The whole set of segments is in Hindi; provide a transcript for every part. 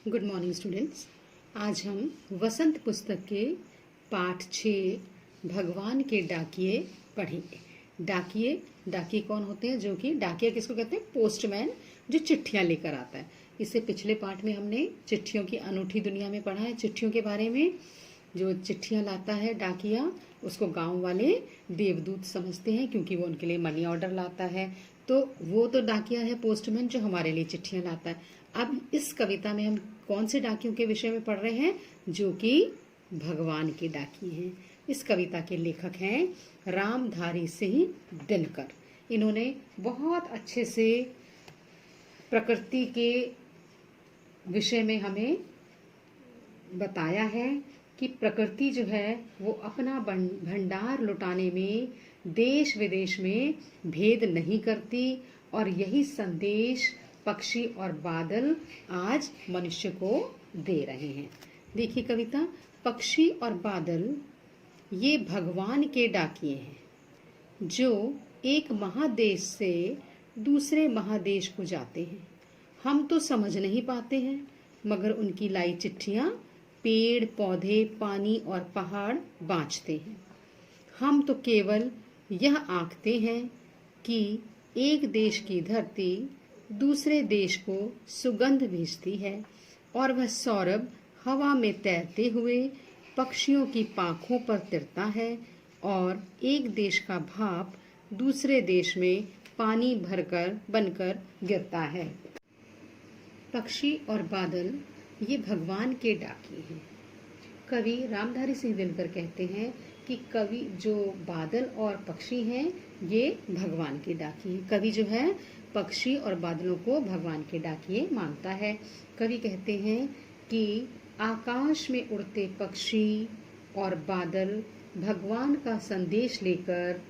Good morning students. आज हम वसंत पुस्तक के पाठ 6 भगवान के डाकिए पढ़ेंगे। डाकिए कौन होते हैं? जो कि डाकिया किसको कहते हैं? पोस्टमैन, जो चिट्ठियां लेकर आता है। इससे पिछले पाठ में हमने चिट्ठियों की अनूठी दुनिया में पढ़ा है, चिट्ठियों के बारे में। जो चिट्ठियां लाता है डाकिया, उसको गांव वाले देवदूत समझते हैं, क्योंकि वो उनके लिए मनी ऑर्डर लाता है। तो वो तो डाकिया है, पोस्टमैन, जो हमारे लिए चिट्ठियां लाता है। अब इस कविता में हम कौन से डाकियों के विषय में पढ़ रहे हैं? जो कि भगवान के डाकिए हैं। इस कविता के लेखक हैं रामधारी सिंह दिनकर। इन्होंने बहुत अच्छे से प्रकृति के विषय में हमें बताया है कि प्रकृति जो है वो अपना भंडार लुटाने में देश विदेश में भेद नहीं करती, और यही संदेश पक्षी और बादल आज मनुष्य को दे रहे हैं। देखिए कविता, पक्षी और बादल ये भगवान के डाकिए हैं, जो एक महादेश से दूसरे महादेश को जाते हैं। हम तो समझ नहीं पाते हैं, मगर उनकी लाई चिट्ठियां पेड़ पौधे, पानी और पहाड़ बाँचते हैं। हम तो केवल यह आंकते हैं कि एक देश की धरती दूसरे देश को सुगंध भेजती है, और वह सौरभ हवा में तैरते हुए पक्षियों की पाखों पर तिरता है, और एक देश का भाप दूसरे देश में पानी बनकर गिरता है। पक्षी और बादल ये भगवान के डाकिए हैं। कवि रामधारी सिंह दिनकर कहते हैं कि कवि जो बादल और पक्षी हैं ये भगवान के डाकिए हैं। कवि जो है पक्षी और बादलों को भगवान के डाकिए मानता है। कवि कहते हैं कि आकाश में उड़ते पक्षी और बादल भगवान का संदेश लेकर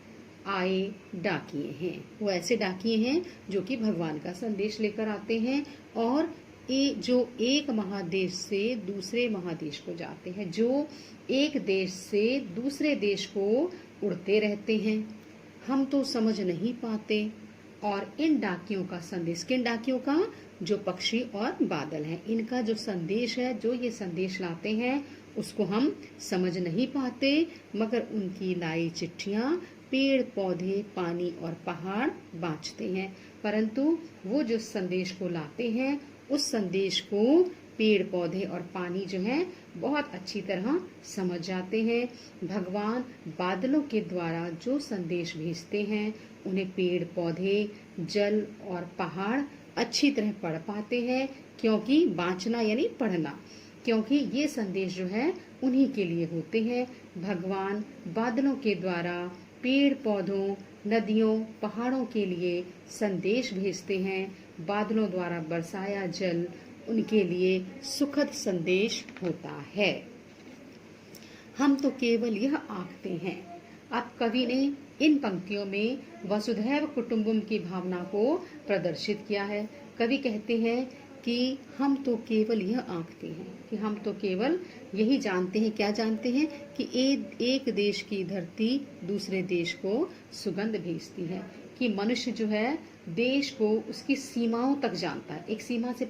आए डाकिए हैं। वो ऐसे डाकिए हैं जो कि भगवान का संदेश लेकर आते हैं, और जो एक महादेश से दूसरे महादेश को जाते हैं, जो एक देश से दूसरे देश को उड़ते रहते हैं। हम तो समझ नहीं पाते, और इन डाकियों का संदेश, किन डाकियों का? जो पक्षी और बादल हैं, इनका जो संदेश है, जो ये संदेश लाते हैं, उसको हम समझ नहीं पाते, मगर उनकी लाई चिट्ठियां पेड़ पौधे, पानी और पहाड़ बाँचते हैं। परंतु वो जो संदेश को लाते हैं, उस संदेश को पेड़ पौधे और पानी जो है बहुत अच्छी तरह समझ जाते हैं। भगवान बादलों के द्वारा जो संदेश भेजते हैं, उन्हें पेड़ पौधे, जल और पहाड़ अच्छी तरह पढ़ पाते हैं, क्योंकि बाँचना यानी पढ़ना, क्योंकि ये संदेश जो है उन्हीं के लिए होते हैं। भगवान बादलों के द्वारा पेड़ पौधों, नदियों, पहाड़ों के लिए संदेश भेजते हैं। बादलों द्वारा बरसाया जल उनके लिए सुखद संदेश होता है। हम तो केवल यह आंकते हैं। अब कवि ने इन पंक्तियों में वसुधैव कुटुंबकम की भावना को प्रदर्शित किया है। कवि कहते हैं कि हम तो केवल यह आंकते हैं, कि हम तो केवल यही जानते हैं। क्या जानते हैं? कि एक देश की धरती दूसरे देश को सुगंध भेजती है, कि मनुष्य जो है देश को उसकी सीमाओं तक जानता है। एक सीमा से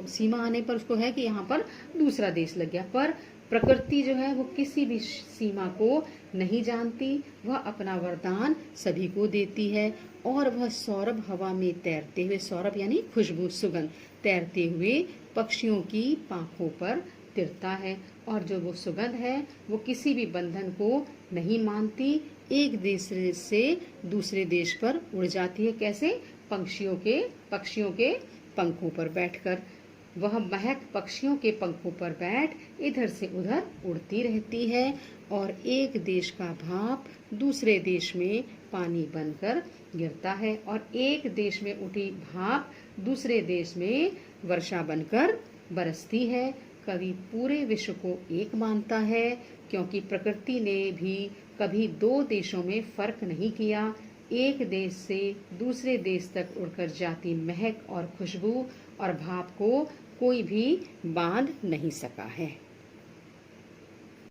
सीमा आने पर उसको है कि यहाँ पर दूसरा देश लग गया, पर प्रकृति जो है वो किसी भी सीमा को नहीं जानती। वह अपना वरदान सभी को देती है, और वह सौरभ हवा में तैरते हुए, सौरभ यानी खुशबू, सुगंध, तैरते हुए पक्षियों की पांखों पर तिरता है, और जो वो सुगंध है वो किसी भी बंधन को नहीं मानती, एक देश से दूसरे देश पर उड़ जाती है। कैसे? पक्षियों के पंखों पर बैठकर। वह महक पक्षियों के पंखों पर बैठ इधर से उधर उड़ती रहती है, और एक देश का भाप दूसरे देश में पानी बनकर गिरता है, और एक देश में उठी भाप दूसरे देश में वर्षा बनकर बरसती है। कवि पूरे विश्व को एक मानता है, क्योंकि प्रकृति ने भी कभी दो देशों में फर्क नहीं किया। एक देश से दूसरे देश तक उड़कर जाती महक और खुशबू और भाप को कोई भी बांध नहीं सका है।